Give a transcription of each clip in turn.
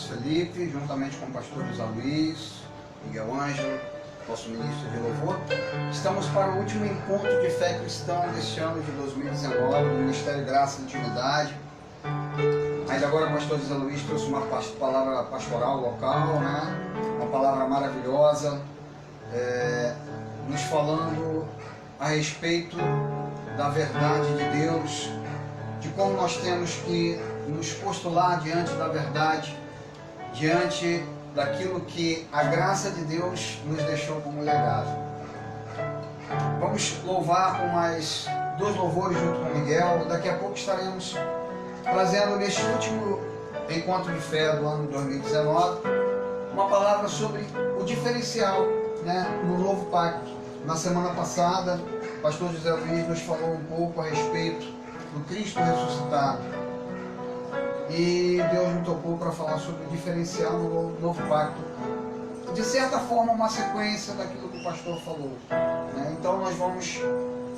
Felipe, juntamente com o pastor José Luiz, Miguel Ângelo, nosso ministro de louvor. Estamos para o último encontro de fé cristã deste ano de 2019, do Ministério Graça e Intimidade. Ainda agora o pastor José Luiz trouxe uma palavra pastoral local, né? Uma palavra maravilhosa, nos falando a respeito da verdade de Deus, de como nós temos que nos postular diante da verdade, diante daquilo que a graça de Deus nos deixou como legado. Vamos louvar com mais 2 louvores junto com o Miguel. Daqui a pouco estaremos trazendo neste último encontro de fé do ano 2019 uma palavra sobre o diferencial, né, no novo pacto. Na semana passada, o pastor José Luiz nos falou um pouco a respeito do Cristo ressuscitado. E Deus me tocou para falar sobre o diferencial no novo pacto. De certa forma, uma sequência daquilo que o pastor falou, né? Então nós vamos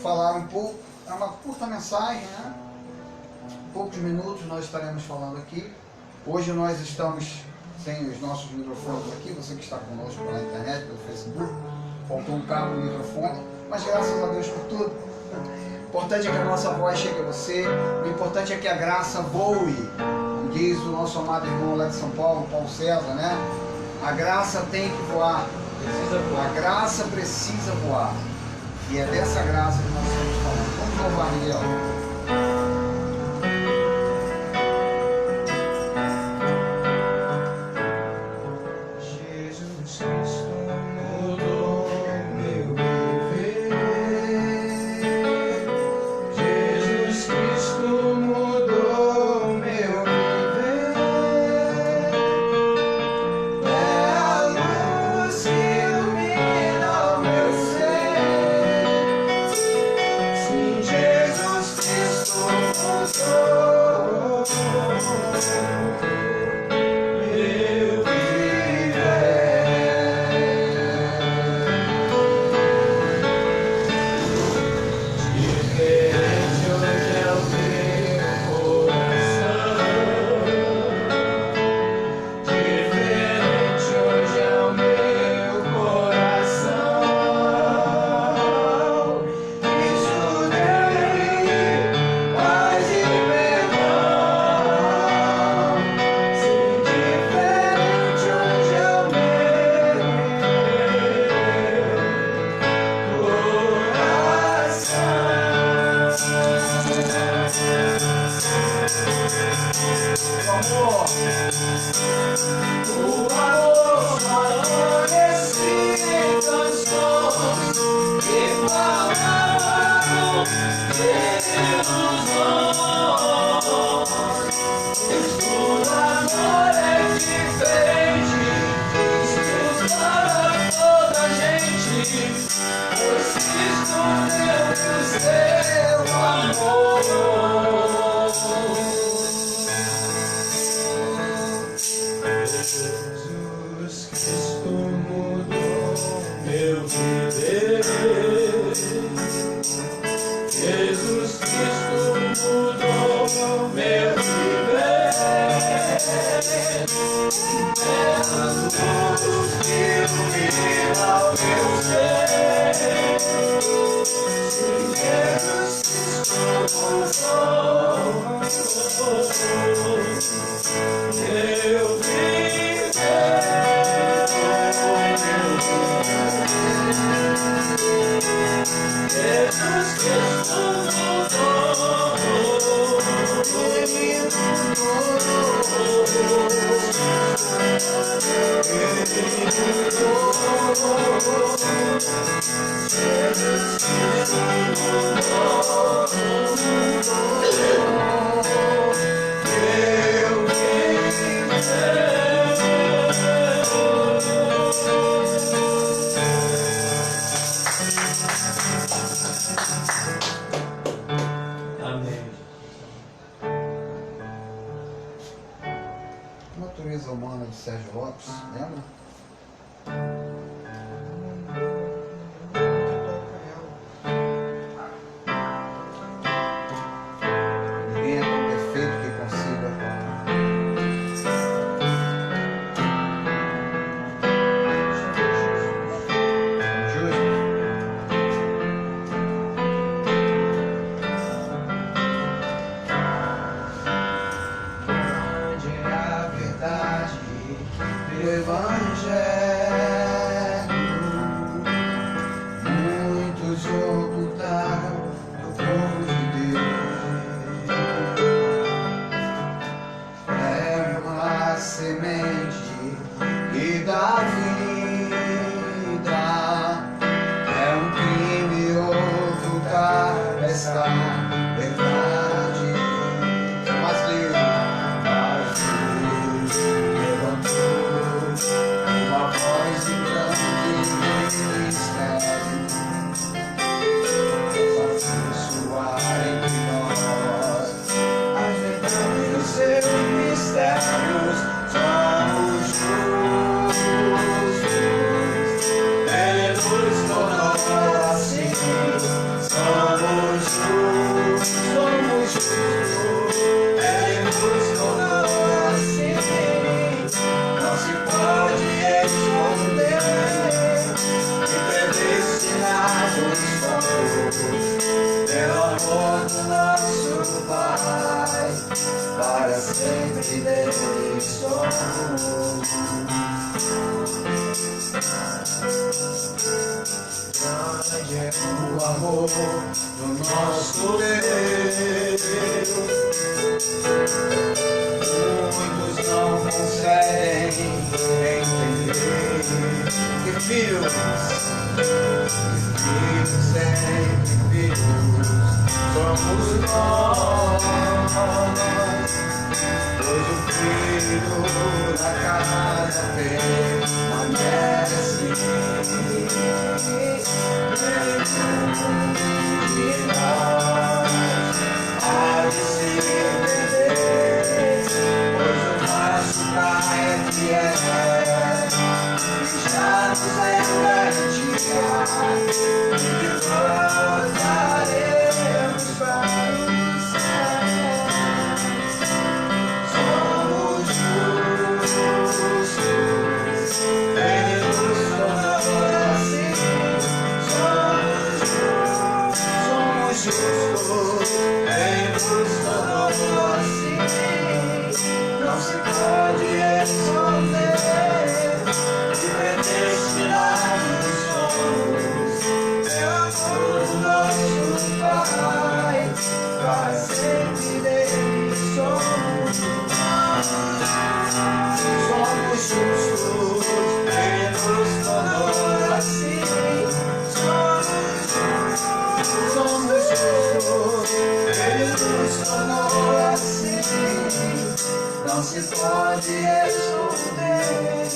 falar um pouco, é uma curta mensagem, né? Poucos minutos nós estaremos falando aqui. Hoje nós estamos sem os nossos microfones aqui, você que está conosco pela internet, pelo Facebook, faltou um cabo no microfone, mas graças a Deus por tudo. O importante é que a nossa voz chegue a você, o importante é que a graça voe, como diz o nosso amado irmão lá de São Paulo, Paulo César, né? A graça tem que voar, a graça precisa voar, e é dessa graça que nós estamos falando. Vamos louvar, Miguel. Amor é diferente. pois Cristo deu o seu amor. Jesus Cristo mudou meu viver. Jesus Cristo mudou meu viver. Terras luz que ilumina o meu ser. Sim, Jesus Cristo mudou meu viver. Jesus Cristo Natureza Humana de Sérgio Lopes, lembra? Ninguém é tão perfeito que consiga. muitos ocultaram do povo de Deus. É uma semente que dá vida. É um crime ocultar esta verdade. Mas Deus levantou uma voz de grande mistério, fazendo soar entre nós as verdades dos seus mistérios. Somos justos, Ele nos tornou assim. Somos justos, Ele nos tornou assim. Não se pode esconder que predestinados somos pelo amor do nosso Pai. Para sempre dele somos. Grande é o amor do nosso Deus. Muitos não conseguem entender que filhos sempre filhos somos nós. Pois o filho da casa permanece e nós há de se perder, pois o nosso Pai é fiel e já nos deu garantia de que voltaremos para o céu. Somos justos, Ele nos tornou assim. Somos justos, Ele nos tornou assim. Não se pode esconder que predestinados somos pelo amor do nosso Pai. Para sempre dele somos. Somos justos, Ele nos tornou assim. Somos justos, Ele nos tornou assim. Não se pode esconder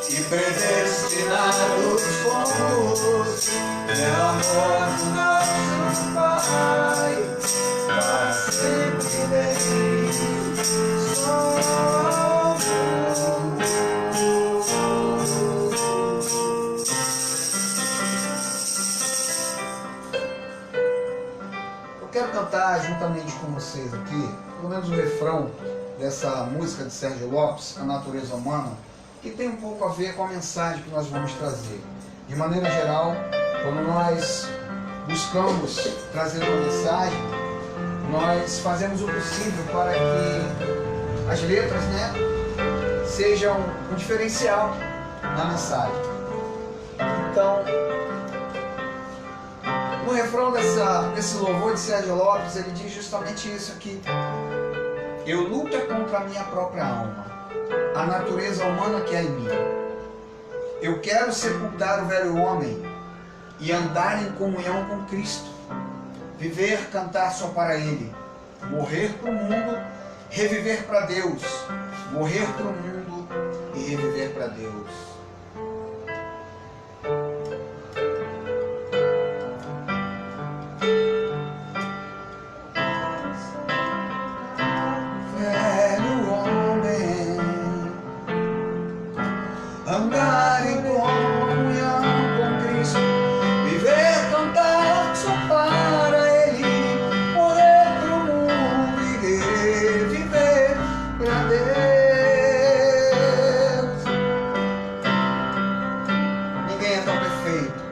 que predestinados somos, é amor do nosso Pai, para sempre nele somos. Eu quero cantar juntamente com vocês aqui, pelo menos o refrão dessa música de Sérgio Lopes, A Natureza Humana, que tem um pouco a ver com a mensagem que nós vamos trazer. De maneira geral, quando nós buscamos trazer uma mensagem, nós fazemos o possível para que as letras, sejam um diferencial na mensagem. Então, no refrão desse louvor de Sérgio Lopes, ele diz justamente isso aqui: eu luto contra a minha própria alma, a natureza humana que há em mim. Eu quero sepultar o velho homem e andar em comunhão com Cristo, viver, cantar só para Ele, morrer para o mundo, reviver para Deus, morrer para o mundo e reviver para Deus. Andar em comunhão com Cristo, viver, cantar só para Ele, morrer pro mundo e viver pra Deus. Ninguém é tão perfeito,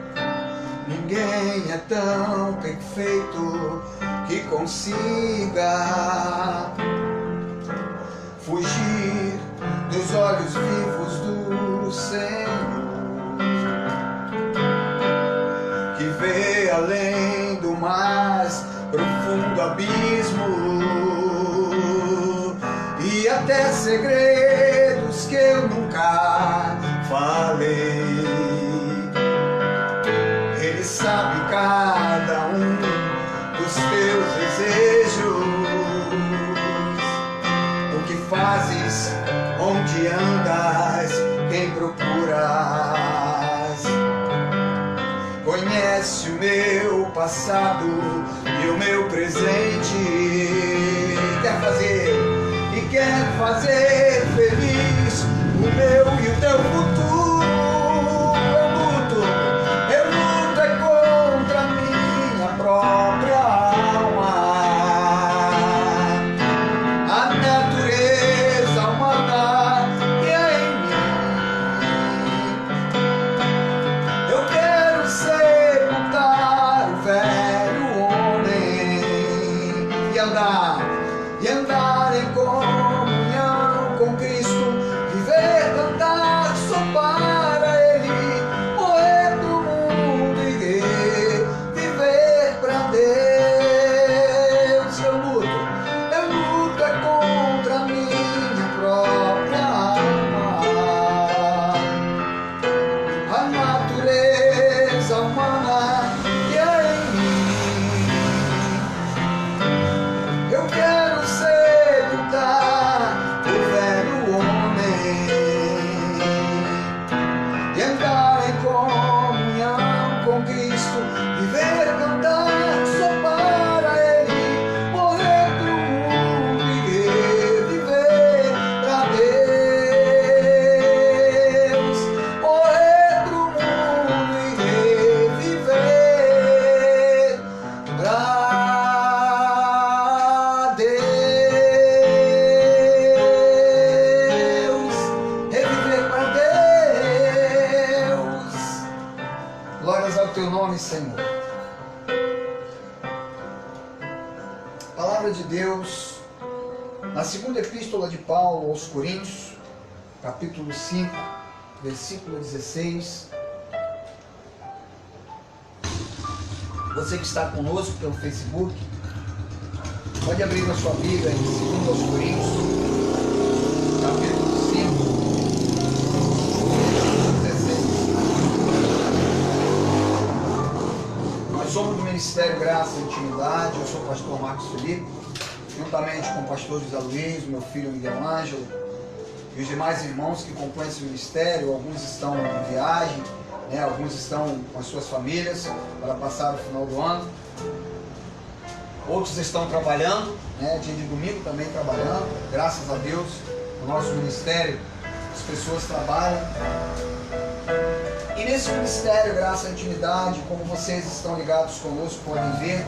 ninguém é tão perfeito que consiga fugir dos olhos vivos do Senhor, que vê além do mais profundo abismo e até segredos que eu nunca falei. Ele sabe cada um dos teus desejos, o que fazes, onde andas, quem procuras. Conhece o meu passado e o meu presente. Quer fazer feliz o meu e o teu futuro. Eu luto é contra a minha própria alma, a natureza humana que é em mim. Eu quero sepultar o velho homem e andar em comunhão com Cristo, viver, cantar só para Ele, morrer pro mundo e viver pra Deus. Eu luto é contra a minha própria alma, a natureza humana que é em mim. Eu quero sepultar o velho homem e andar em comunhão com Cristo, viver, cantar só para Ele, morrer pro mundo e viver pra Deus, morrer pro mundo e viver pra Deus, reviver pra Deus. Glórias ao teu nome, Senhor. Palavra de Deus na segunda epístola de Paulo aos Coríntios, capítulo 5, versículo 16. Você que está conosco pelo Facebook, pode abrir a sua Bíblia em 2 aos Coríntios, capítulo 5, 16. Nós somos do Ministério Graça e Intimidade. Eu sou o pastor Marcos Felipe, juntamente com o pastor José Luiz, meu filho Miguel Ângelo, e os demais irmãos que compõem esse ministério. Alguns estão em viagem, né? Alguns estão com as suas famílias para passar o final do ano. Outros estão trabalhando, né? Dia de domingo também trabalhando. Graças a Deus, no nosso ministério, as pessoas trabalham. E nesse ministério, graça à intimidade, como vocês estão ligados conosco, podem ver,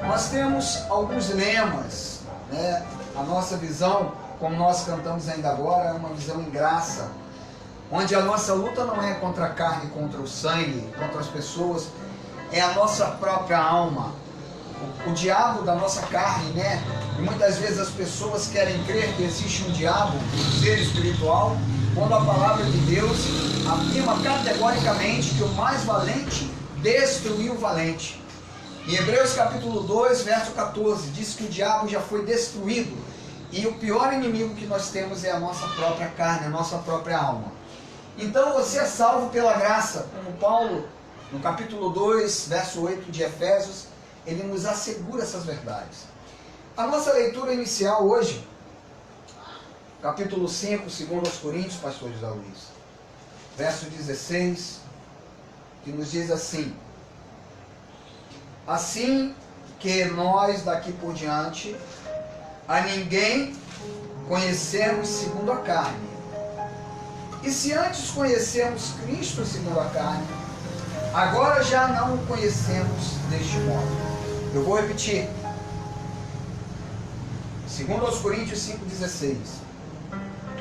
nós temos alguns lemas, né? A nossa visão, como nós cantamos ainda agora, é uma visão em graça, onde a nossa luta não é contra a carne, contra o sangue, contra as pessoas, é a nossa própria alma. O diabo da nossa carne, né? E muitas vezes as pessoas querem crer que existe um diabo, um ser espiritual, quando a palavra de Deus afirma categoricamente que o mais valente destruiu o valente. Em Hebreus capítulo 2, verso 14, diz que o diabo já foi destruído e o pior inimigo que nós temos é a nossa própria carne, a nossa própria alma. Então você é salvo pela graça, como Paulo, no capítulo 2, verso 8 de Efésios, ele nos assegura essas verdades. A nossa leitura inicial hoje, capítulo 5, 2 Coríntios, pastor José Luiz, verso 16, que nos diz assim: assim que nós daqui por diante a ninguém conhecemos segundo a carne. E se antes conhecemos Cristo segundo a carne, agora já não o conhecemos deste modo. Eu vou repetir. 2 Coríntios 5,16.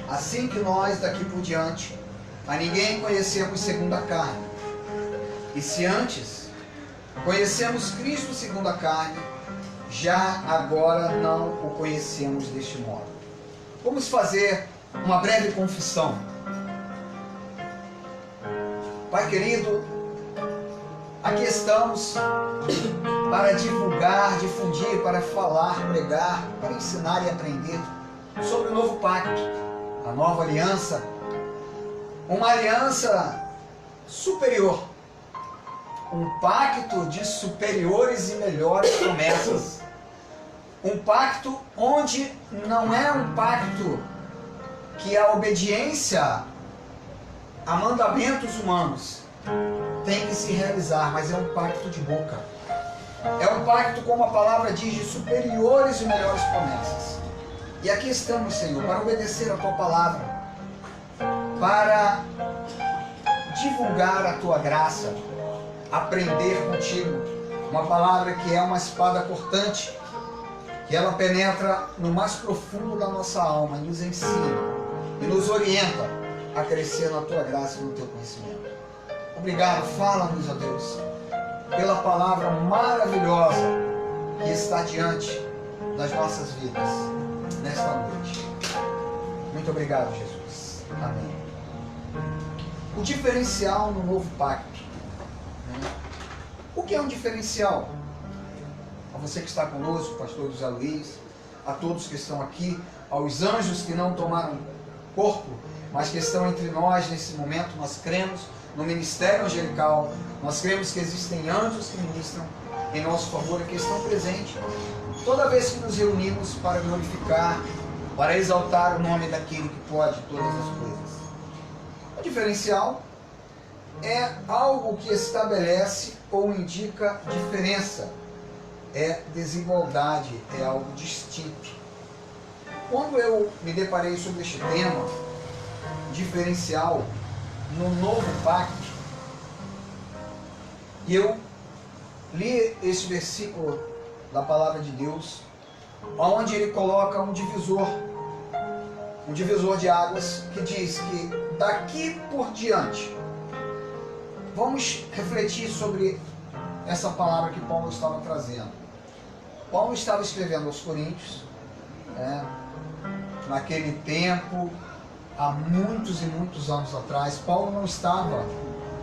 Assim que nós daqui por diante a ninguém conhecemos segundo a carne. E se antes conhecemos Cristo segundo a carne, já agora não o conhecemos deste modo. Vamos fazer uma breve confissão. Pai querido, aqui estamos para divulgar, difundir, para falar, pregar, para ensinar e aprender sobre o novo pacto, a nova aliança, uma aliança superior, um pacto de superiores e melhores promessas, um pacto onde não é um pacto que a obediência a mandamentos humanos tem que se realizar, mas é um pacto de boca. É um pacto, como a palavra diz, de superiores e melhores promessas. E aqui estamos, Senhor, para obedecer a Tua palavra, para divulgar a Tua graça, aprender contigo. Uma palavra que é uma espada cortante, que ela penetra no mais profundo da nossa alma e nos ensina e nos orienta a crescer na Tua graça e no Teu conhecimento. Obrigado, fala-nos, ó Deus, pela palavra maravilhosa que está diante das nossas vidas nesta noite. Muito obrigado, Jesus. Amém. O diferencial no novo pacto. O que é um diferencial? A você que está conosco, pastor José Luiz, a todos que estão aqui, aos anjos que não tomaram corpo, mas que estão entre nós nesse momento, nós cremos no ministério angelical, nós cremos que existem anjos que ministram em nosso favor e que estão presentes toda vez que nos reunimos para glorificar, para exaltar o nome daquele que pode todas as coisas. O diferencial é algo que estabelece ou indica diferença, é desigualdade, é algo distinto. Quando eu me deparei sobre este tema, diferencial no novo pacto, e eu li esse versículo da palavra de Deus, onde ele coloca um divisor de águas, que diz que daqui por diante, vamos refletir sobre essa palavra que Paulo estava trazendo. Paulo estava escrevendo aos Coríntios, naquele tempo, há muitos e muitos anos atrás. Paulo não estava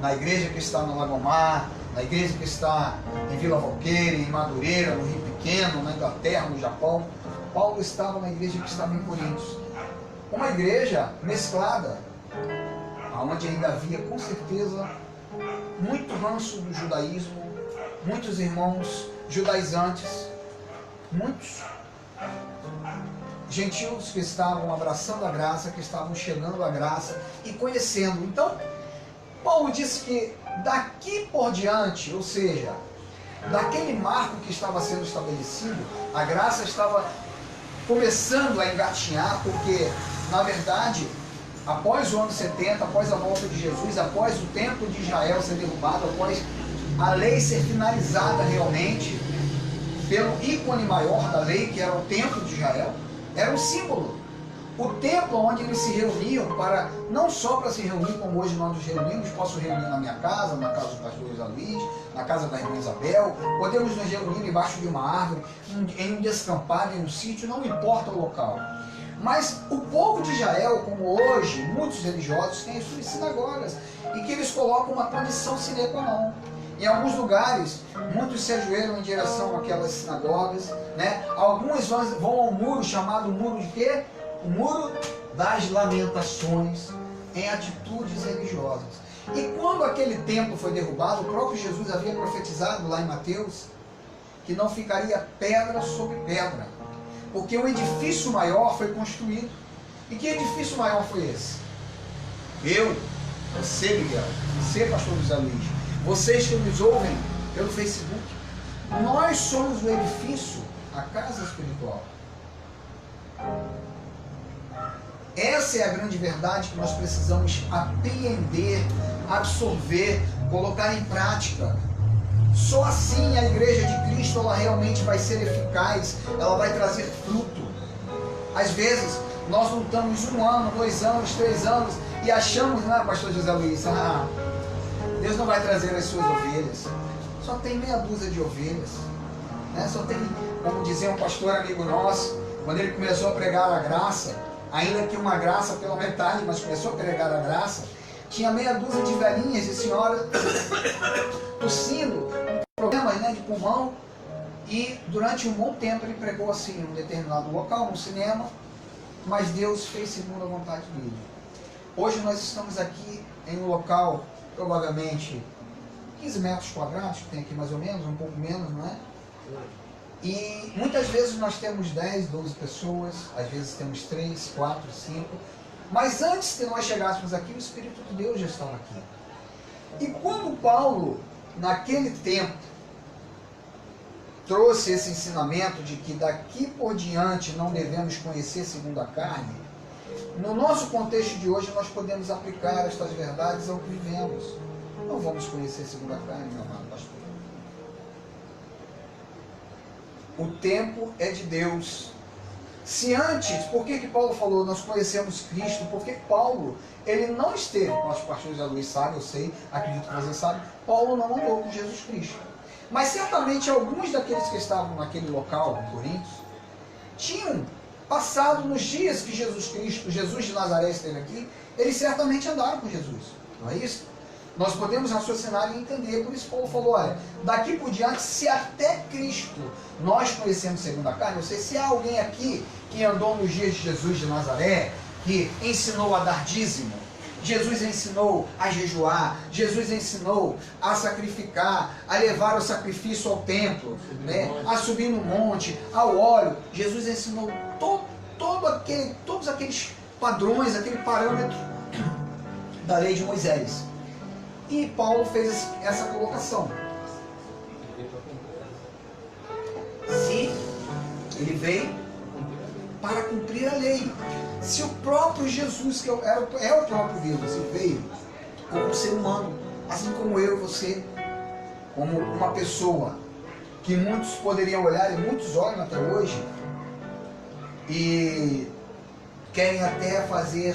na igreja que está no Lagomar, na igreja que está em Vila Valqueira, em Madureira, no Rio Pequeno, na Inglaterra, no Japão. Paulo estava na igreja que estava em Coríntios. Uma igreja mesclada, onde ainda havia com certeza muito ranço do judaísmo, muitos irmãos judaizantes, muitos gentios que estavam abraçando a graça, que estavam chegando à graça e conhecendo. Então, Paulo disse que daqui por diante, ou seja, daquele marco que estava sendo estabelecido, a graça estava começando a engatinhar, porque, na verdade, após o ano 70, após a volta de Jesus, após o templo de Israel ser derrubado, após a lei ser finalizada realmente, pelo ícone maior da lei, que era o templo de Israel, era um símbolo. O templo onde eles se reuniam, para não só para se reunir como hoje nós nos reunimos, posso reunir na minha casa, na casa do pastor José Luiz, na casa da irmã Isabel, podemos nos reunir embaixo de uma árvore, em um descampado, em um sítio, não importa o local. Mas o povo de Israel, como hoje, muitos religiosos têm as suas sinagogas, e que eles colocam uma condição sine qua non. Em alguns lugares, muitos se ajoelham em direção àquelas sinagogas, né? Alguns vão ao muro, chamado muro de quê? O muro das lamentações, em atitudes religiosas. E quando aquele templo foi derrubado, o próprio Jesus havia profetizado lá em Mateus que não ficaria pedra sobre pedra, porque um edifício maior foi construído. E que edifício maior foi esse? Eu, você, Miguel, você, pastor José Luiz, vocês que nos ouvem pelo Facebook, nós somos o edifício, a casa espiritual. Essa é a grande verdade que nós precisamos apreender, absorver, colocar em prática. Só assim a igreja de Cristo ela realmente vai ser eficaz, ela vai trazer fruto. Às vezes nós lutamos 1 ano, 2 anos, 3 anos e achamos, né, pastor José Luiz, Deus não vai trazer as suas ovelhas. Só tem meia dúzia de ovelhas, né? Só tem, como dizia um pastor amigo nosso, quando ele começou a pregar a graça, ainda que uma graça pela metade, mas começou a pregar a graça, tinha meia dúzia de velhinhas e senhoras tossindo, problemas, né, de pulmão, e durante um bom tempo ele pregou assim, em um determinado local, no cinema, mas Deus fez segundo a vontade dele. Hoje nós estamos aqui em um local, provavelmente 15 metros quadrados, que tem aqui mais ou menos, um pouco menos, não é? E muitas vezes nós temos 10, 12 pessoas, às vezes temos 3, 4, 5, mas antes que nós chegássemos aqui, o Espírito de Deus já estava aqui. E quando Paulo, naquele tempo, trouxe esse ensinamento de que daqui por diante não devemos conhecer segundo a carne, no nosso contexto de hoje nós podemos aplicar estas verdades ao que vivemos. Não vamos conhecer segundo a carne, meu amado pastor. O tempo é de Deus. Se antes, por que Paulo falou, nós conhecemos Cristo? Porque Paulo, ele não esteve, nosso pastor José Luiz sabe, eu sei, acredito que você sabe, Paulo não andou com Jesus Cristo. Mas certamente alguns daqueles que estavam naquele local, em Coríntios, tinham passado nos dias que Jesus Cristo, Jesus de Nazaré esteve aqui, eles certamente andaram com Jesus, não é isso? Nós podemos raciocinar e entender, por isso Paulo falou, olha, daqui por diante, se até Cristo nós conhecemos segundo a carne, ou seja, se há alguém aqui que andou nos dias de Jesus de Nazaré, que ensinou a dar dízimo, Jesus ensinou a jejuar, Jesus ensinou a sacrificar, a levar o sacrifício ao templo, né, a subir no monte, ao óleo, Jesus ensinou todos aqueles padrões, aquele parâmetro da lei de Moisés. E Paulo fez essa colocação. Se ele veio para cumprir a lei, se o próprio Jesus, que é o próprio Deus, ele veio como um ser humano, assim como eu e você, como uma pessoa que muitos poderiam olhar, e muitos olham até hoje, e querem até fazer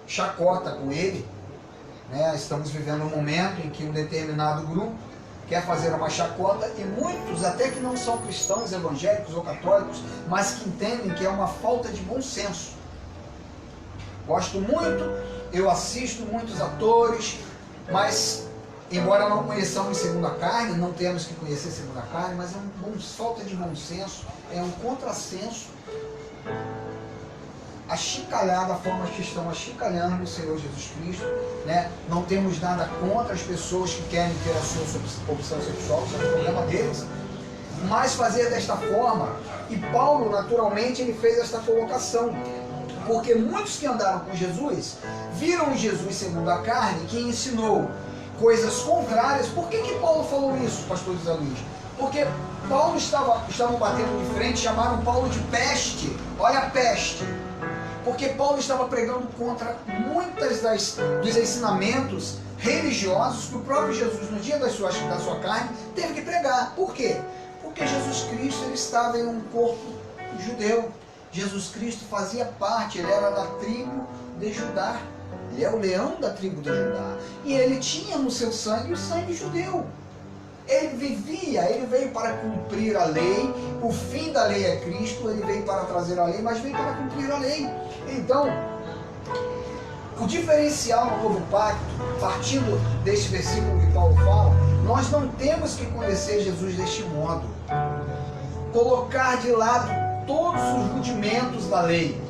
chacota com ele, né? Estamos vivendo um momento em que um determinado grupo quer fazer uma chacota e muitos, até que não são cristãos, evangélicos ou católicos, mas que entendem que é uma falta de bom senso. Gosto muito, eu assisto muitos atores, mas embora não conheçamos segundo a carne, não temos que conhecer segundo a carne, mas é uma falta de bom senso, é um contrassenso achicalhar da forma que estão achicalhando o Senhor Jesus Cristo, né? Não temos nada contra as pessoas que querem ter a sua opção sexual, isso é um problema deles, mas fazer desta forma, e Paulo naturalmente ele fez esta colocação, Porque muitos que andaram com Jesus viram Jesus segundo a carne, que ensinou coisas contrárias. Por que Paulo falou isso, pastor José Luiz? Porque Paulo estavam batendo de frente, chamaram Paulo de peste. Olha a peste. Porque Paulo estava pregando contra muitas dos ensinamentos religiosos que o próprio Jesus, no dia da sua carne, teve que pregar. Por quê? Porque Jesus Cristo ele estava em um corpo judeu. Jesus Cristo fazia parte, ele era da tribo de Judá. Ele é o leão da tribo de Judá. E ele tinha no seu sangue o sangue judeu. Ele vivia, ele veio para cumprir a lei. O fim da lei é Cristo. Ele veio para trazer a lei, mas veio para cumprir a lei. Então, o diferencial no novo pacto, partindo deste versículo que Paulo fala, nós não temos que conhecer Jesus deste modo. Colocar de lado todos os rudimentos da lei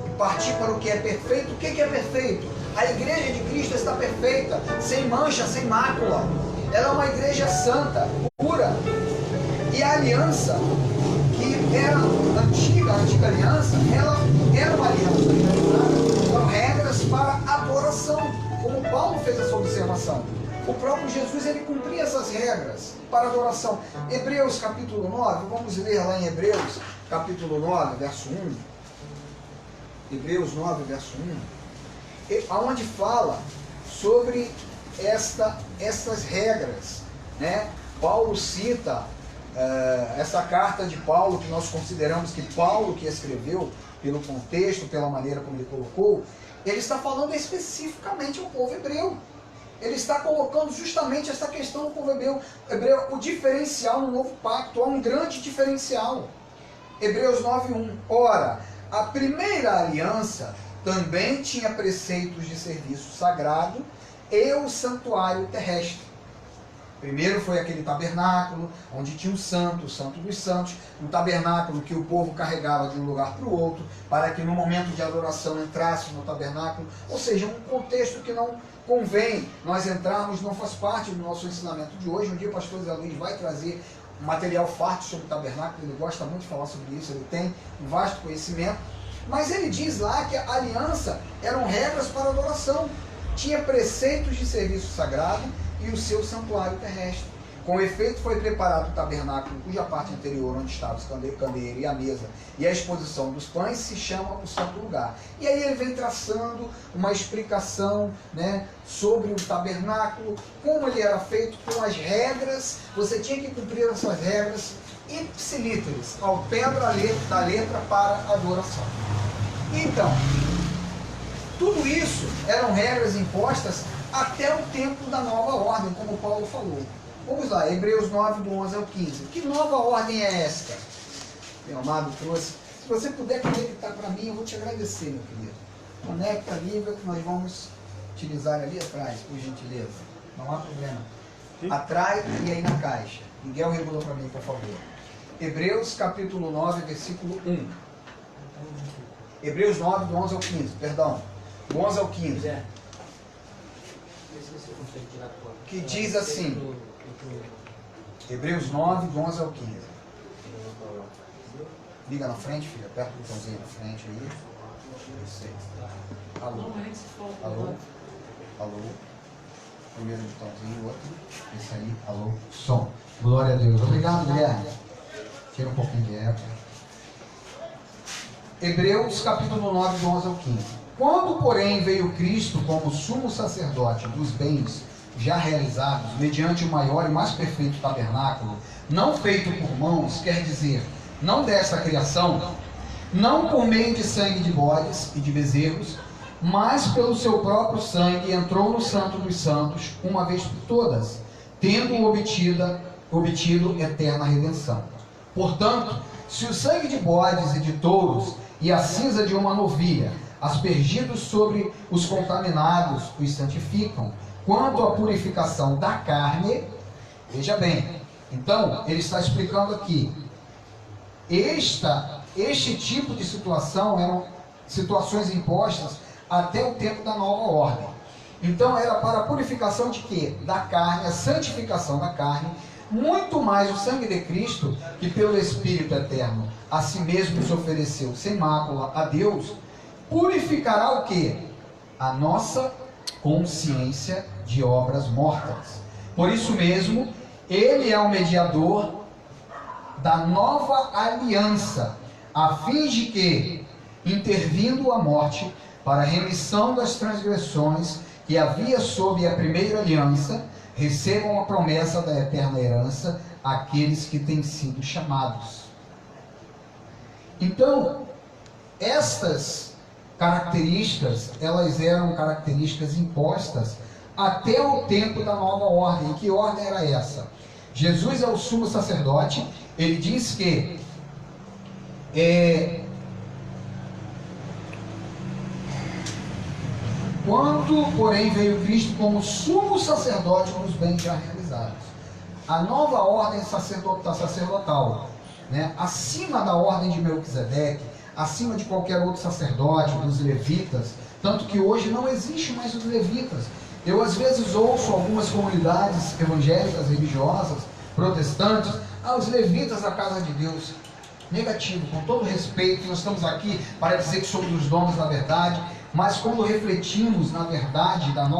e partir para o que é perfeito. O que é perfeito? A igreja de Cristo está perfeita, sem mancha, sem mácula. Ela é uma igreja santa, pura. E a aliança, que era antiga, a antiga aliança, ela era uma aliança com regras para adoração, como Paulo fez essa observação. O próprio Jesus, ele cumpria essas regras para adoração. Hebreus capítulo 9, vamos ler lá em Hebreus capítulo 9, verso 1. Hebreus 9, verso 1. Onde fala sobre estas regras, né? Paulo cita essa carta de Paulo, que nós consideramos que Paulo que escreveu, pelo contexto, pela maneira como ele colocou, ele está falando especificamente ao povo hebreu. Ele está colocando justamente essa questão do povo hebreu, o diferencial no novo pacto. Há um grande diferencial. Hebreus 9:1. Ora, a primeira aliança também tinha preceitos de serviço sagrado e o santuário terrestre. Primeiro foi aquele tabernáculo, onde tinha o santo dos santos, um tabernáculo que o povo carregava de um lugar para o outro, para que no momento de adoração entrasse no tabernáculo. Ou seja, um contexto que não convém nós entrarmos, não faz parte do nosso ensinamento de hoje. Um dia o pastor Zé Luiz vai trazer um material farto sobre o tabernáculo, ele gosta muito de falar sobre isso, ele tem um vasto conhecimento. Mas ele diz lá que a aliança eram regras para adoração, tinha preceitos de serviço sagrado e o seu santuário terrestre. Com efeito, foi preparado o tabernáculo, cuja parte anterior, onde estava o candeeiro e a mesa, e a exposição dos pães, se chama o santo lugar. E aí ele vem traçando uma explicação, né, sobre o tabernáculo, como ele era feito, com as regras. Você tinha que cumprir essas regras ipsilíteres, ao pé da letra para adoração. Então, tudo isso eram regras impostas até o tempo da nova ordem, como Paulo falou. Vamos lá, Hebreus 9, do 11 ao 15. Que nova ordem é esta? Meu amado trouxe. Se você puder conectar para mim, eu vou te agradecer, meu querido. Conecta a Bíblia que nós vamos utilizar ali atrás, por gentileza. Não há problema. Atrás e aí na caixa. Miguel regulou para mim, por favor. Hebreus capítulo 9, versículo 1. Hebreus 9, do 11 ao 15, perdão. Do 11 ao 15. Que diz assim, Hebreus 9, do 11 ao 15. Liga na frente, filha, aperta o botãozinho na frente aí. Alô? Alô? Alô? Primeiro botãozinho, outro. Esse aí, alô? Som. Glória a Deus. Obrigado, Guilherme. Tira um pouquinho de eco. Hebreus capítulo 9, do 11 ao 15. Quando, porém, veio Cristo como sumo sacerdote dos bens já realizados, mediante o maior e mais perfeito tabernáculo, não feito por mãos, quer dizer, não desta criação, não por meio de sangue de bodes e de bezerros, mas pelo seu próprio sangue entrou no Santo dos Santos, uma vez por todas, tendo obtido eterna redenção. Portanto, se o sangue de bodes e de touros e a cinza de uma novilha, aspergidos sobre os contaminados, os santificam, quanto à purificação da carne, veja bem, então, ele está explicando aqui, este tipo de situação eram situações impostas até o tempo da nova ordem. Então, era para a purificação de quê? Da carne, a santificação da carne, muito mais o sangue de Cristo, que pelo Espírito eterno a si mesmo se ofereceu sem mácula a Deus, purificará o quê? A nossa consciência de obras mortas. Por isso mesmo, ele é o mediador da nova aliança, a fim de que, intervindo a morte para a remissão das transgressões que havia sob a primeira aliança, recebam a promessa da eterna herança aqueles que têm sido chamados. Então, estas características, elas eram características impostas até o tempo da nova ordem. Que ordem era essa? Jesus é o sumo sacerdote. Ele diz que quando, porém, veio Cristo como sumo sacerdote dos bens já realizados. A nova ordem sacerdotal, né? Acima da ordem de Melquisedeque, acima de qualquer outro sacerdote, dos levitas, tanto que hoje não existe mais os levitas. Eu às vezes ouço algumas comunidades evangélicas, religiosas, protestantes, os levitas da casa de Deus. Negativo, com todo respeito, nós estamos aqui para dizer que somos os donos da verdade, mas quando refletimos na verdade da nossa